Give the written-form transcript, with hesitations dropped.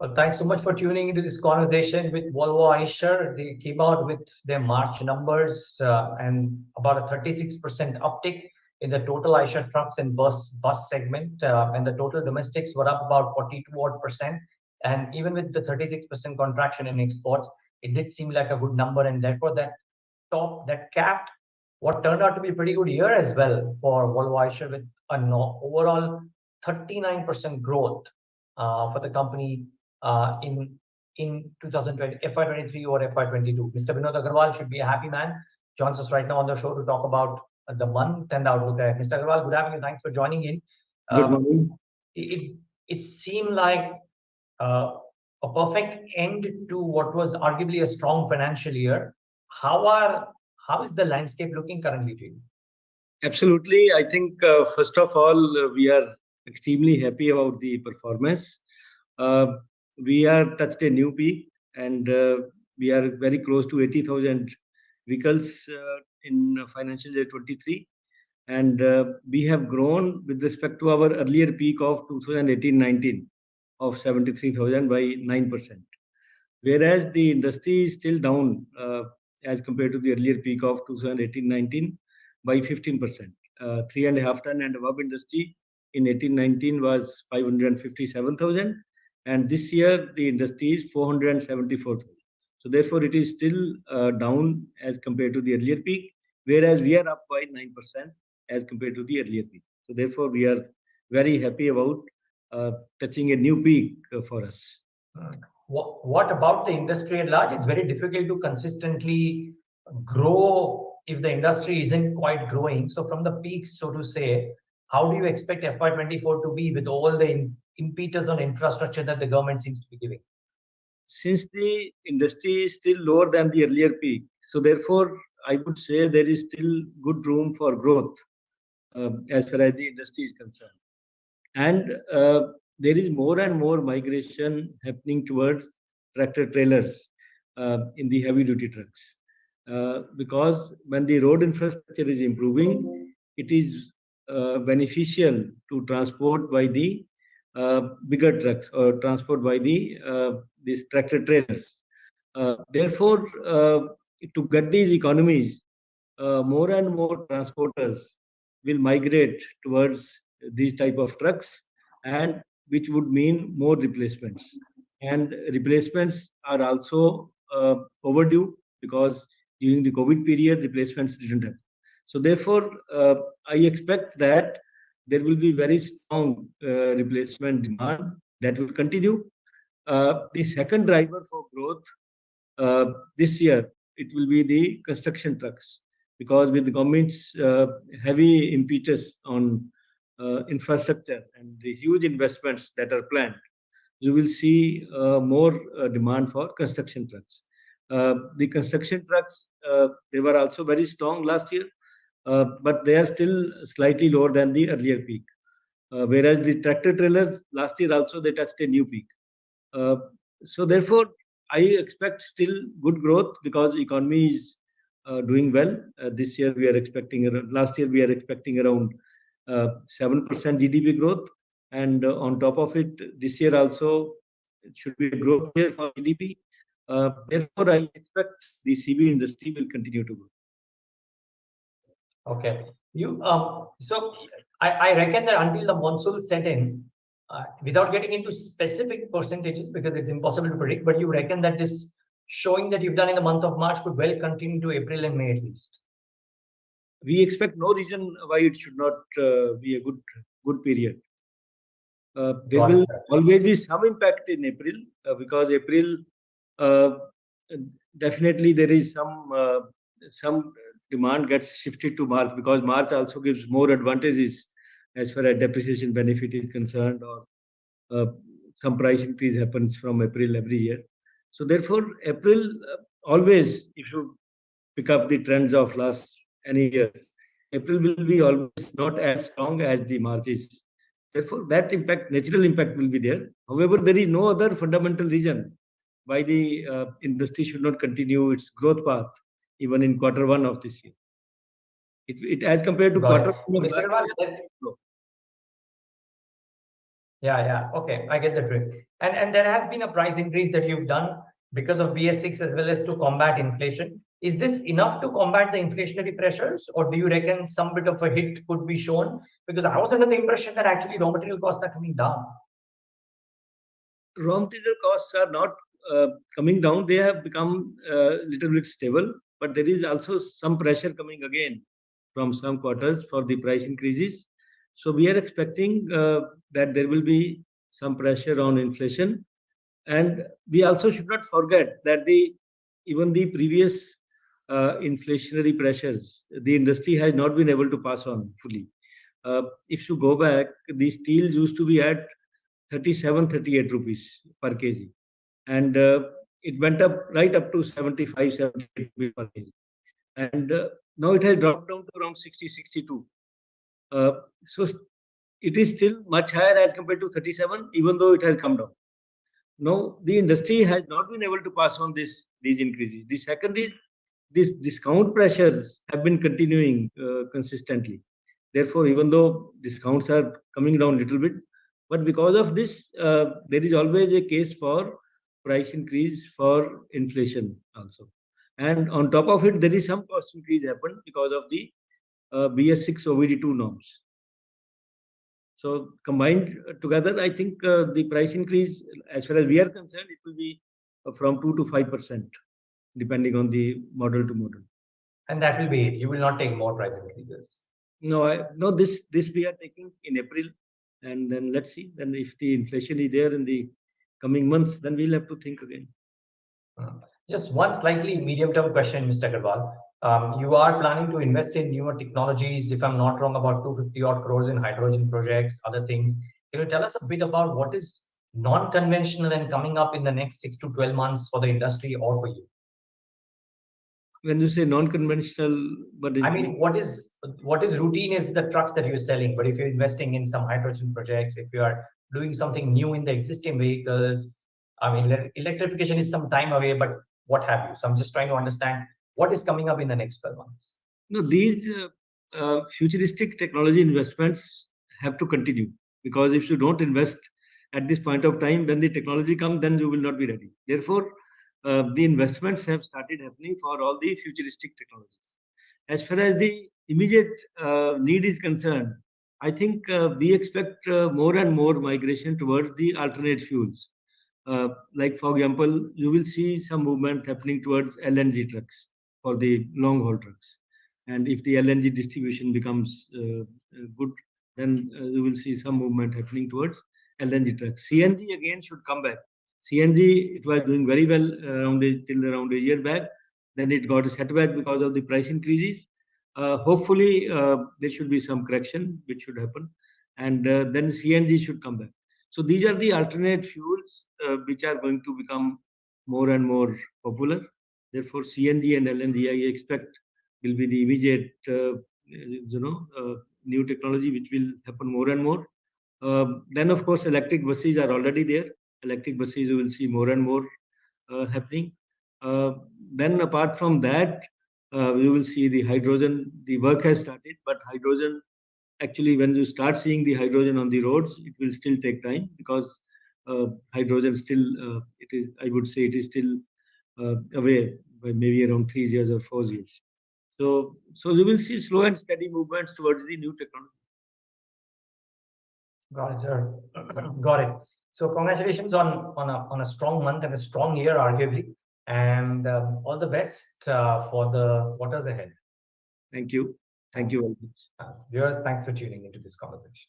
Well, thanks so much for tuning into this conversation with Volvo Eicher. They came out with their March numbers and about a 36% uptick in the total Eicher trucks and bus segment, and the total domestics were up about 42 odd percent. And even with the 36% contraction in exports, it did seem like a good number, and therefore that capped what turned out to be a pretty good year as well for Volvo Eicher, with an overall 39% growth for the company in 2020, FY23 or FY22. Mr. Vinod Aggarwal should be a happy man. Joins us right now on the show to talk about the month and outlook. Mr. Aggarwal, good afternoon. Thanks for joining in. Good morning. It seemed like a perfect end to what was arguably a strong financial year. How is the landscape looking currently to you? Absolutely. I think, first of all, we are extremely happy about the performance. We are touched a new peak, and we are very close to 80,000 vehicles in financial year 23. And we have grown with respect to our earlier peak of 2018-19 of 73,000 by 9%. Whereas the industry is still down as compared to the earlier peak of 2018-19 by 15%. 3.5 ton and above industry in 18-19 was 557,000, and this year the industry is 474,000. So therefore, it is still down as compared to the earlier peak, whereas we are up by 9% as compared to the earlier peak. So therefore, we are very happy about touching a new peak for us. What about the industry at large? It's very difficult to consistently grow if the industry isn't quite growing. So from the peaks, so to say, how do you expect FY24 to be with all the impetus on infrastructure that the government seems to be giving? Since the industry is still lower than the earlier peak, so therefore, I would say there is still good room for growth as far as the industry is concerned. And there is more and more migration happening towards tractor trailers in the heavy duty trucks. Because when the road infrastructure is improving, it is beneficial to transport by the bigger trucks or transport by these tractor trailers. Therefore, to get these economies, more and more transporters will migrate towards these type of trucks, and which would mean more replacements. And replacements are also overdue, because during the COVID period, replacements didn't happen. So therefore, I expect that there will be very strong replacement demand that will continue. The second driver for growth this year, it will be the construction trucks, because with the government's heavy impetus on infrastructure and the huge investments that are planned, you will see more demand for construction trucks. The construction trucks, they were also very strong last year, but they are still slightly lower than the earlier peak. Whereas the tractor trailers last year also they touched a new peak. So therefore, I expect still good growth, because economy is doing well. This year we are expecting, last year we are expecting around 7% GDP growth, and on top of it, this year also it should be a growth year for GDP. Therefore, I expect the CV industry will continue to grow. Okay. So I reckon that until the monsoon set in, without getting into specific percentages, because it's impossible to predict, but you reckon that this showing that you've done in the month of March could well continue to April and May at least? We expect no reason why it should not be a good period. There will always be some impact in April, because April definitely there is some demand gets shifted to March, because March also gives more advantages as far as depreciation benefit is concerned, or some price increase happens from April every year. So therefore, April always, if you pick up the trends of last any year, April will be always not as strong as the March is. Therefore, that impact, natural impact will be there. However, there is no other fundamental reason why the industry should not continue its growth path even in Q1 of this year. It as compared to Q1 of last year. Yeah. Okay, I get the drift. And there has been a price increase that you've done because of BS6 as well as to combat inflation. Is this enough to combat the inflationary pressures, or do you reckon some bit of a hit could be shown? Because I was under the impression that actually raw material costs are coming down. Raw material costs are not coming down. They have become a little bit stable, but there is also some pressure coming again from some quarters for the price increases. So we are expecting that there will be some pressure on inflation. And we also should not forget that even the previous inflationary pressures, the industry has not been able to pass on fully. If you go back, the steel used to be at 37, 38 rupees per kg. And it went up right up to 75, 78 rupees per kg. And now it has dropped down to around 60, 62. So it is still much higher as compared to 37, even though it has come down. Now, the industry has not been able to pass on these increases. The second is these discount pressures have been continuing consistently. Therefore, even though discounts are coming down a little bit, but because of this, there is always a case for price increase for inflation also. And on top of it, there is some cost increase happened because of the BS6 OBD2 norms. So combined together, I think the price increase, as far as we are concerned, it will be from 2 to 5%, depending on the model to model. And that will be it. You will not take more price increases. No, this we are taking in April, and then let's see. Then if the inflation is there in the coming months, then we'll have to think again. Just one slightly medium-term question, Mr. Aggarwal. You are planning to invest in newer technologies, if I'm not wrong, about 250 odd crores in hydrogen projects, other things. Can you tell us a bit about what is non-conventional and coming up in the next 6 to 12 months for the industry or for you? When you say non-conventional, but I mean, what is routine is the trucks that you're selling, but if you're investing in some hydrogen projects, if you are doing something new in the existing vehicles, I mean, electrification is some time away, but what have you? So I'm just trying to understand what is coming up in the next 12 months. No, these futuristic technology investments have to continue, because if you don't invest at this point of time, when the technology comes, then you will not be ready. Therefore, the investments have started happening for all the futuristic technologies. As far as the immediate need is concerned, I think we expect more and more migration towards the alternate fuels. Like, for example, you will see some movement happening towards LNG trucks for the long haul trucks. And if the LNG distribution becomes good, then you will see some movement happening towards LNG trucks. CNG again should come back. CNG, it was doing very well till around a year back. Then it got a setback because of the price increases. Hopefully, there should be some correction which should happen, and then CNG should come back. So these are the alternate fuels which are going to become more and more popular. Therefore, CNG and LNG, I expect, will be the immediate, new technology which will happen more and more. Then, of course, electric buses are already there. Electric buses, you will see more and more happening. Then, apart from that, we will see the hydrogen. The work has started, but hydrogen, actually, when you start seeing the hydrogen on the roads, it will still take time, because hydrogen still, I would say, it is still away by maybe around 3 years or 4 years. So you will see slow and steady movements towards the new technology. Got it, sir. Got it. So congratulations on a strong month and a strong year, arguably, and all the best for the quarters ahead. Thank you. Thank you very much. Viewers, thanks for tuning into this conversation.